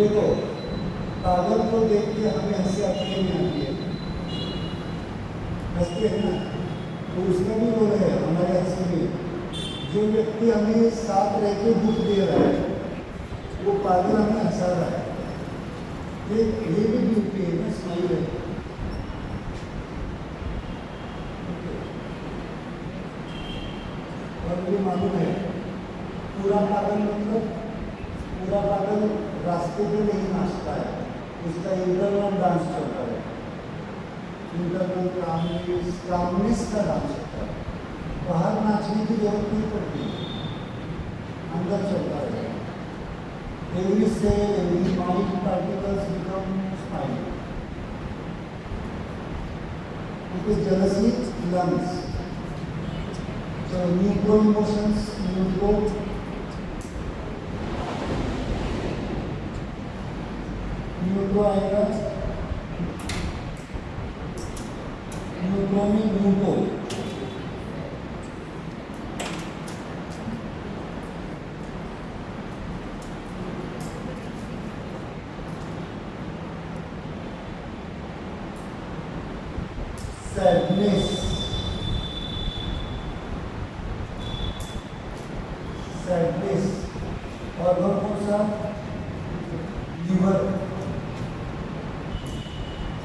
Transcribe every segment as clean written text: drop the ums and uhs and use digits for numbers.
देखो कागज को देख के हमें हंसी अपने में आती है, हंसते हैं ना, तो उसमें भी बोले है हमारे हंसी में जो व्यक्ति हमें साथ रह के दुख दे रहा है वो पागल हमें हंसा रहा है। ये भी ब्यूटी है ना, स्माइल है। और मुझे मालूम है पूरा पागल मतलब पूरा पागल रास्ते पे नहीं नाचता है, उसका इंटरनल डांस चलता है, इंटरनल कामनेस का डांस चलता है। बाहर नाचने की जरूरत नहीं पड़ती, अंदर चलता है। Every cell, every mind particles become smile. Because jealousy lungs. So neutral emotions, neutral आएगा, neutral में neutral. Sadness, sadness और वो कौन सा लीवर।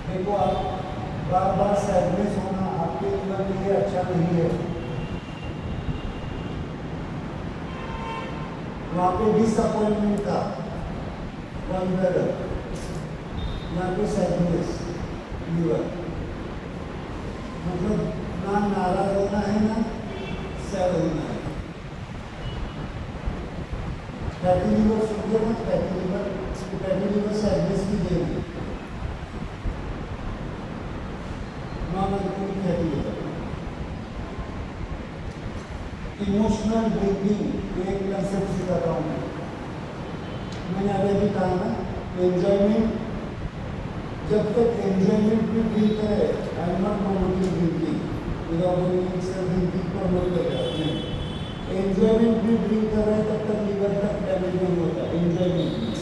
देखो आप बार बार सैडनेस होना आपके लीवर के लिए अच्छा नहीं है। वहाँ पे डिसअपॉइंटमेंट था, यहाँ पे सैडनेस लीवर मतलब ना नाराज होना है ना सैड होना है। फैटी लीवर सुनते मत, फैटी लीवर सैडनेस की देन है, फैटी लीवर। इमोशनल ड्रिंकिंग एक कंसेप्ट सिखाता हूँ मैंने अभी भी कहा ना, एंजॉयमेंट जब तक एंजॉयमेंट में ड्रिंक है, I am not promoting drinking without drinking promote करेगा। एंजॉयमेंट में ड्रिंक कर रहे हैं तब तक लीवर तक डैमेज नहीं होता। एंजॉयमेंट में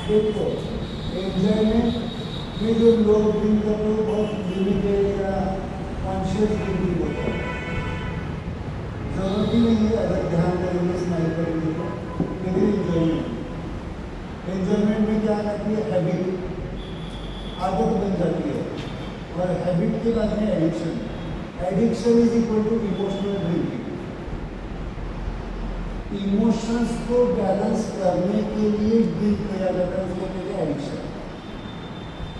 देखो, एंजॉयमेंट में जो लोग ड्रिंक करते हैं बहुत लिमिटेड या कॉन्शियस ड्रिंकिंग होता है। जरूरत ही नहीं है, अगर ध्यान करेंगे स्माइल करेंगे तो। लेकिन एंजॉयमेंट में क्या आती है, हैबिट, आदत बन जाती है, और हैबिट के बाद में addiction. Addiction is equal to emotional drinking. Emotions को बैलेंस करने के लिए ड्रिंक किया जाता है, उसको कहते हैं एडिक्शन।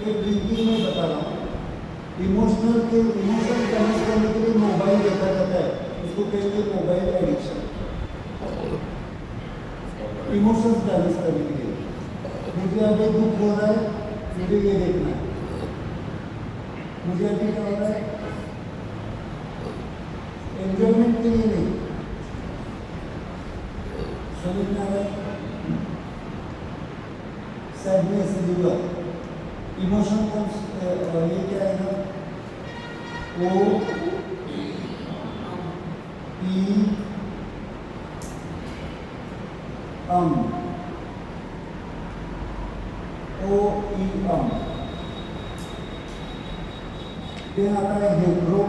एक ड्रिंकिंग में बता रहा हूँ, इमोशन बैलेंस करने के लिए मोबाइल देखा जाता है, उसको कहते हैं मोबाइल एडिक्शन। इमोशंस बैलेंस करने के लिए मुझे अभी दुख हो रहा है, मुझे ये देखना है, मुझे अभी क्या हो रहा है, एंजॉयमेंट के लिए नहीं। समझ में आ रहा है? सैडनेस लीवर, इमोशन ये क्या है ना, ओ ई फिर आता है हेड्रो,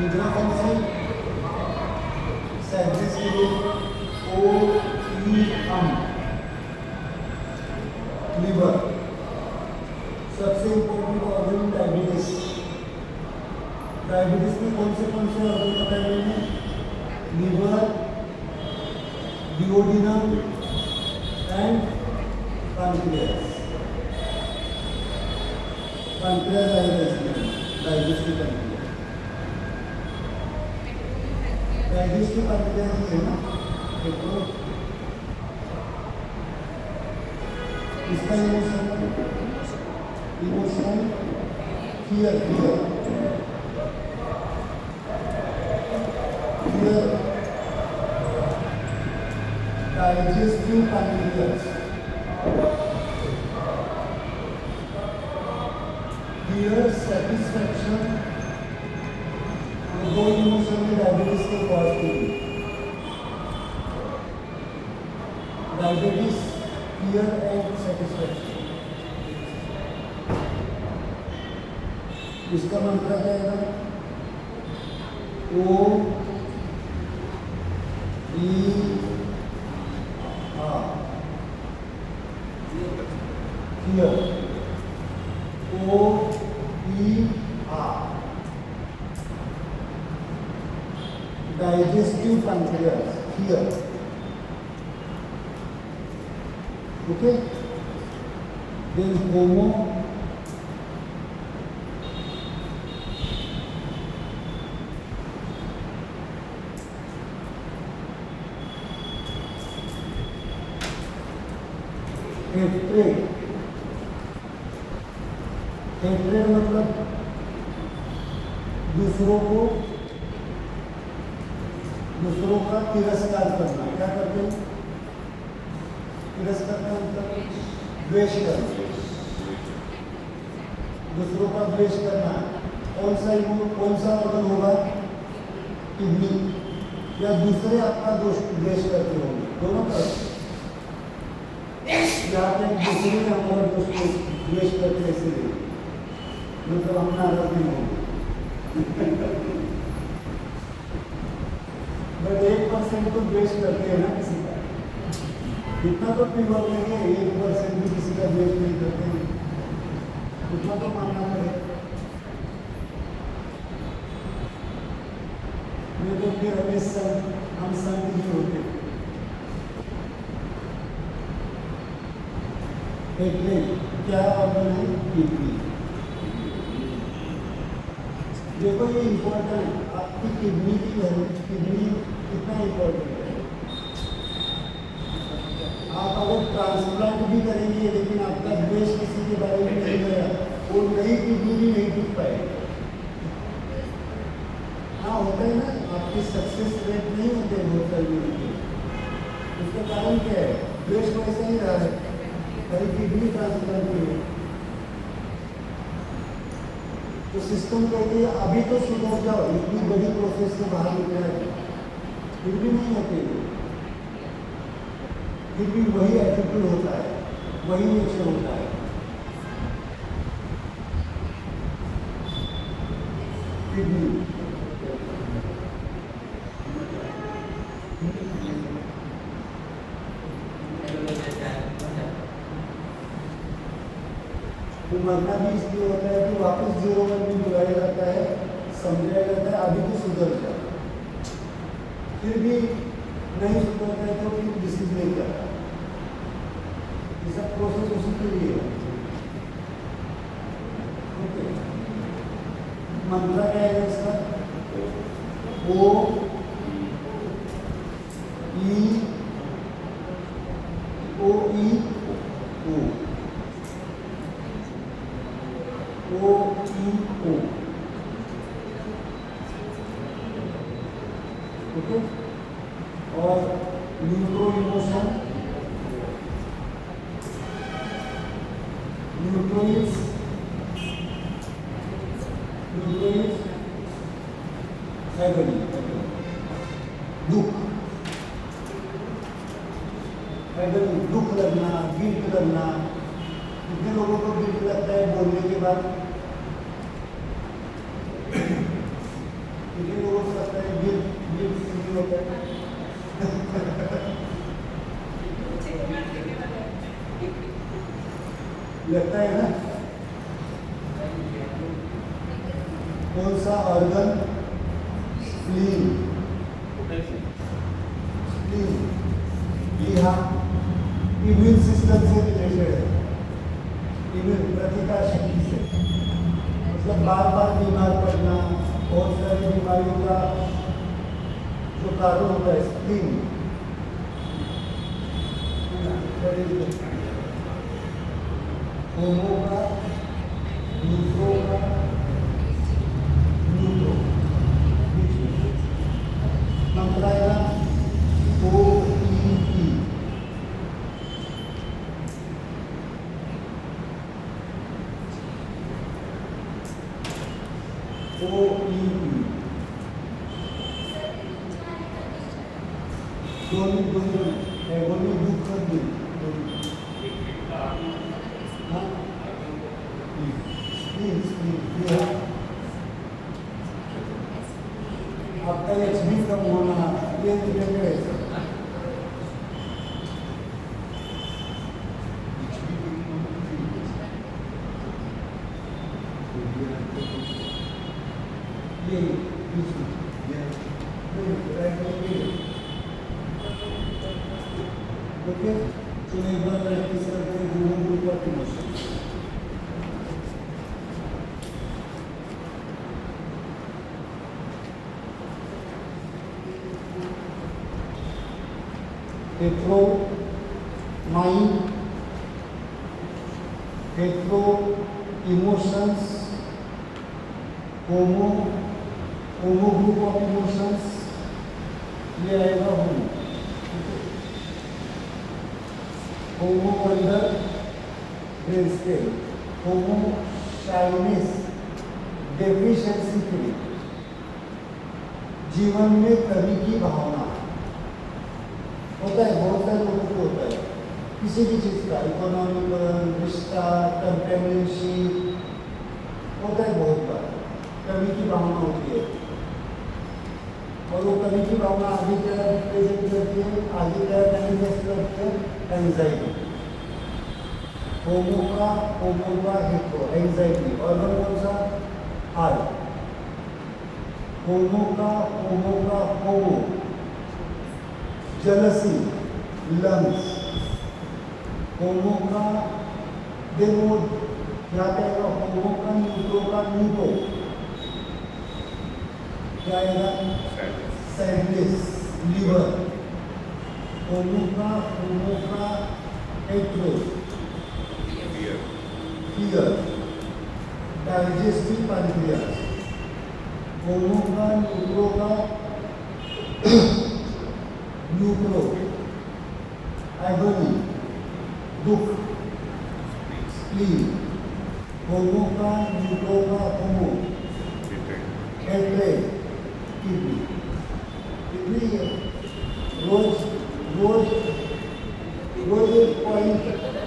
निद्रा कौन सी, सैडनेस के लिए ओ ई लीवर। सबसे इंपॉर्टेंट ऑर्गन डायबिटीज। डायबिटीज में कौन से ऑर्गन बताए गए हैं, liver, duodenum and pancreas. Pancreas digestive pancreas, digestive pancreas है ना, देखो इसका emotion fear, digestive pancreas, fear, satisfaction, दो इमोशन में डायबिटीज के कॉज के लिए डायबिटीज fear and satisfaction। इसका मंत्र क्या है? ओ ई fear, O E R, digestive pancreas, fear। Okay, then homo, hatred, hatred मतलब दूसरों का तिरस्कार करना। क्या करते हैं? तिरस्कार का मतलब द्वेष करना, दूसरों का द्वेष करना। कौन सा ऑर्गन होगा? किडनी, या दूसरे आपका द्वेष करते होंगे, दोनों तरफ। या आप एक दूसरे में हमारा द्वेष करते इसलिए मतलब हम नाराज नहीं होंगे। बट 1% तो द्वेष करते हैं ना किसी का। इतना तो प्योर नहीं है, 1% भी किसी का द्वेष नहीं करते हैं, उतना तो मानना पड़ेगा। नहीं तो फिर हम संत ही होते। क्या ऑर्गन है? किडनी। देखो ये इम्पोर्टेंट है, आपकी किडनी की वैल्यू, किडनी कितना इम्पोर्टेंट है। आप अगर ट्रांसप्लांट भी करेंगे लेकिन आपका द्वेष किसी के बारे में नहीं गया, वो नई किडनी भी नहीं टूट पाएगी। हाँ होता है ना, आपकी सक्सेस रेट नहीं होते बहुत सारी की। उसका कारण क्या है? द्वेष वैसा ही रहा है, कभी किडनी ट्रांसप्लांट की है तो सिस्टम कहते हैं अभी तो सुधर जाओ, इतनी बड़ी प्रोसेस से बाहर निकला है, फिर भी नहीं होते, फिर भी वही एटीट्यूड होता है, वही नेचर होता है। किडनी तो मरना भी इसलिए होता है कि वापस 0 में भी बुलाया जाता है, समझाया जाता है अभी तो सुधर जाए, फिर भी नहीं सुधरता है तो फिर डिसीज नहीं करता। ये सब प्रोसेस उसी के लिए है। ओके, मंत्र क्या है इसका? ओ ई ओ ई ओ O E O, ओके। और न्यूट्रो इमोशन, न्यूट्रोइल्स एगनी, दुख, एगनी दुख लगना, गिल्ट लगना। कितने लोगों को गिल्ट लगता है बोलने के बाद? कितने लोगों को लगता है गिल्ट फील होता है? लगता है ना? कौन सा ऑर्गन? स्प्लीन। स्प्लीन यहाँ इम्यून सिस्टम से रिलेटेड है, इम्यून प्रतिकार शक्ति से। मतलब बार बार बीमार पड़ना, बहुत सारी बीमारियों का जो कारण होता है स्प्लीन। होमो का, न्यूट्रो का, ओ ई पी दोन्ही दुःख दिन आपका एच बी कम होना ये रिलेटेड है ओके तो एक बार प्रैक्टिस करते हैं दोनों group of emotion hetero mind hetero emotions homo group of emotions ये आएगा होमो अंदर ब्रेन स्केल होमो शाइनेस डेफिशिएंसी फीलिंग जीवन में कमी की भावना होता है बहुत सारे लोगों को होता है किसी भी चीज़ का इकोनॉमिकल रिश्ता कंपेनियनशिप होता है बहुत बार कमी की भावना होती है और वो कमी की भावना आगे क्या रिप्रेजेंट करती है आगे क्या मैनिफेस्ट करती है एंजाइटी होमो का हेट्रो एंजाइटी और कौन सा हार्ट होमो का होमो जेलसी लंग्स होमो का देखो क्या कहेगा होमो का न्यूट्रो क्या आएगा सैडनेस लीवर होमो का हेट्रो फियर डाइजेस्टिव प्रक्रिया होमो का न्यूट्रो एगोनी दुख स्प्लीन होमो का न्यूट्रो का होमो हेट्रेड किडनी रोज एक पॉइंट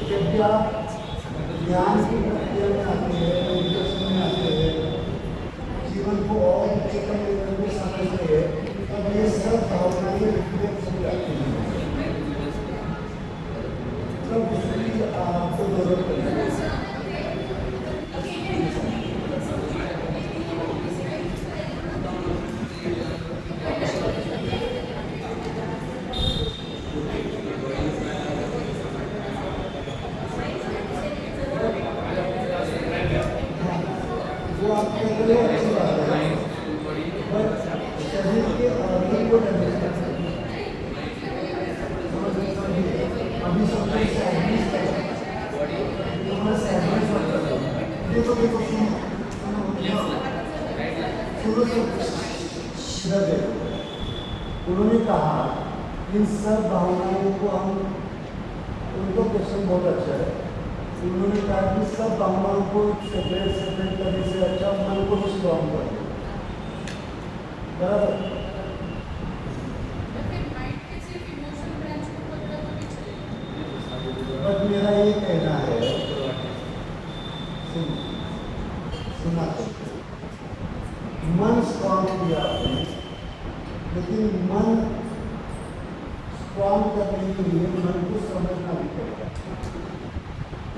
जब भी आप ध्यान की प्रक्रिया में आते हैं मेडिटेशन में आते हैं जीवन को और उच्चतम लेवल में समझते हैं तब ये सब भावनाएं रिफ्लेक्ट हो जाती हैं तब उसकी आपको जरूरत पड़ेगी उन्होंने कहा इन सब भावनाओं को हम उनको क्वेश्चन बहुत अच्छा है उन्होंने कहा कि सब भावनाओं को सेपरेट करने से अच्छा मन को स्ट्रॉन्ग कर बराबर। बट मेरा ये कहना है, सुना मन स्ट्रॉन्ग किया आपने, लेकिन मन स्ट्रॉन्ग करने के लिए मन को समझना भी पड़ेगा,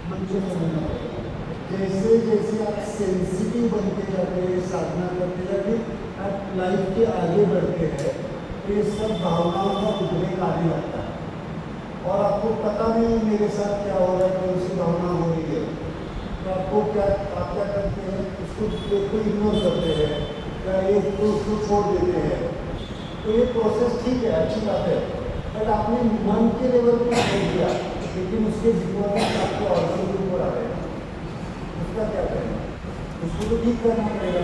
मन को समझना पड़ेगा। जैसे जैसे आप सेंसिटिव बनते जाते हैं, साधना करते जाते, आप लाइफ के आगे बढ़ते हैं, तो ये सब भावनाओं का उद्रेक आने लगता है और आपको पता नहीं मेरे साथ क्या हो रहा है, कौन सी भावना हो रही है। तो आपको आप क्या करते हैं, उसको इग्नोर करते हैं या उसको छोड़ देते हैं। तो ये प्रोसेस ठीक है, अच्छी बात है, बट आपने मन के लेवल पर छोड़ दिया, लेकिन उसके डिफॉल्ट आपके ऑर्गन के ऊपर आ गए, उसका क्या करना, उसको तो ठीक करना पड़ेगा।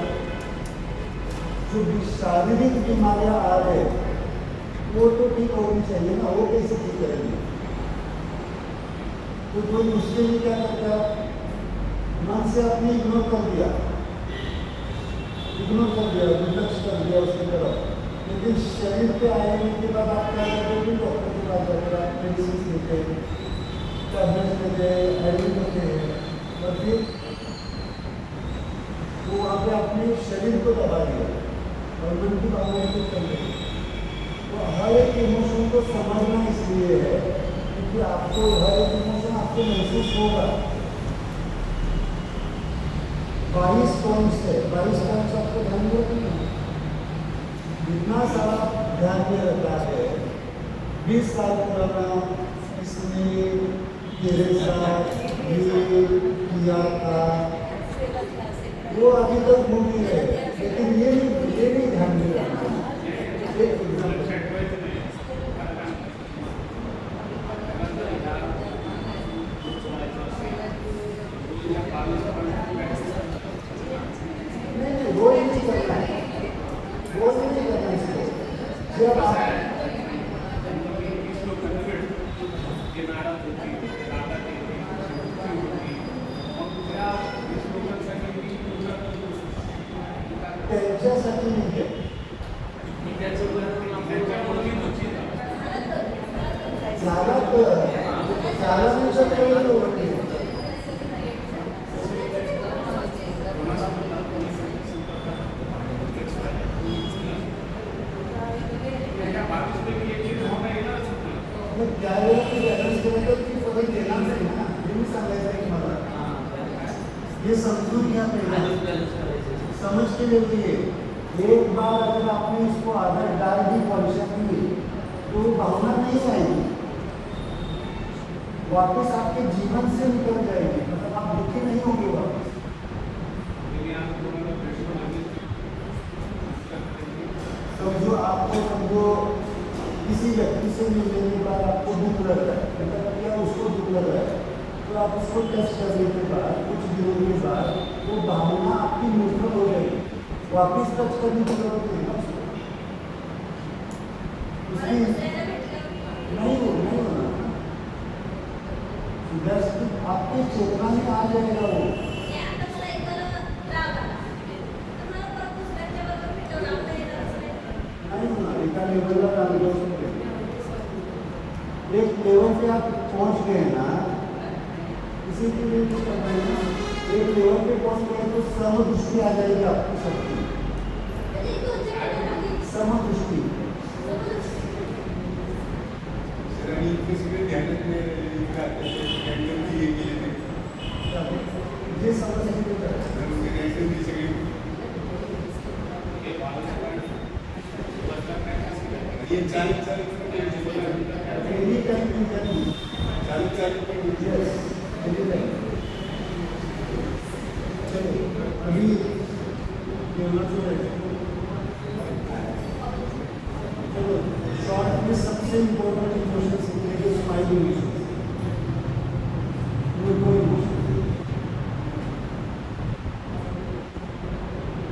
जो शारीरिक बीमारियां आ रहे वो तो ठीक होनी चाहिए ना, वो कैसे ठीक करेंगे। तो कोई उसके लिए क्या करता है, मन से आपने इग्नोर कर दिया, निर्लक्ष्य कर दिया उसकी तरफ, लेकिन शरीर पे आने के बाद आप क्या करते हैं, डॉक्टर के पास जाते हैं, मेडिसिन लेते हैं, टैबलेट्स लेते हैं, एडमिट होते हैं, और फिर वो वहाँ पे अपने शरीर को दबा दिया और मन की भावनाएं को कर दी। तो हर एक इमोशन को समझना इसलिए है क्योंकि आपको हर एक इमोशन आपको महसूस होगा। 22 पॉइंट्स है, 22 पॉइंट्स आपको ध्यान में रखना, इतना सारा ध्यान में रखा है। 20 साल पुराना इसने तेरे साथ ये किया था, वो अभी तक भूल नहीं रहे, लेकिन ये नहीं ध्यान में रखना। नहीं, वो नहीं करना है, वो नहीं करना इसको। जब आप त्यांच्यासाठी नाही आहे, झाला नाही शकत, त्यावेळेला ते बॅलन्स केलं तर ती फरक देणार नाही ना, हे मी सांगायचं आहे मला। ये समझून घ्या पहले, समझ के लेते एक बार अगर आपने इसको आदत डाल दी कॉन्शियसली तो भावना नहीं आएगी, वापस आपके जीवन से निकल जाएगी, मतलब आप दुखी नहीं होंगे वापस। समझो आपको किसी व्यक्ति से मिलने के बाद आपको दुख लग रहा है, मतलब क्या उसको दुख लग रहा है, तो आप उसको टच करने के बाद कुछ दिनों के बाद वो भावना आपकी न्यूट्रल हो जाएगी, वापिस टच करने की जरूरत नहीं है उसकी, नहीं होना, आपके चेतना में आ जाएगा वो। नहीं होना, एक लेवल पे आप पहुंच गए ना, इसी के लिए कुछ करना है ना, एक लेवल पे पहुंच गए तो समदृष्टि आ जाएगी आपकी शक्ति, समदृष्टि। ये समझ ये अभी शॉर्ट में सबसे इम्पोर्टेंट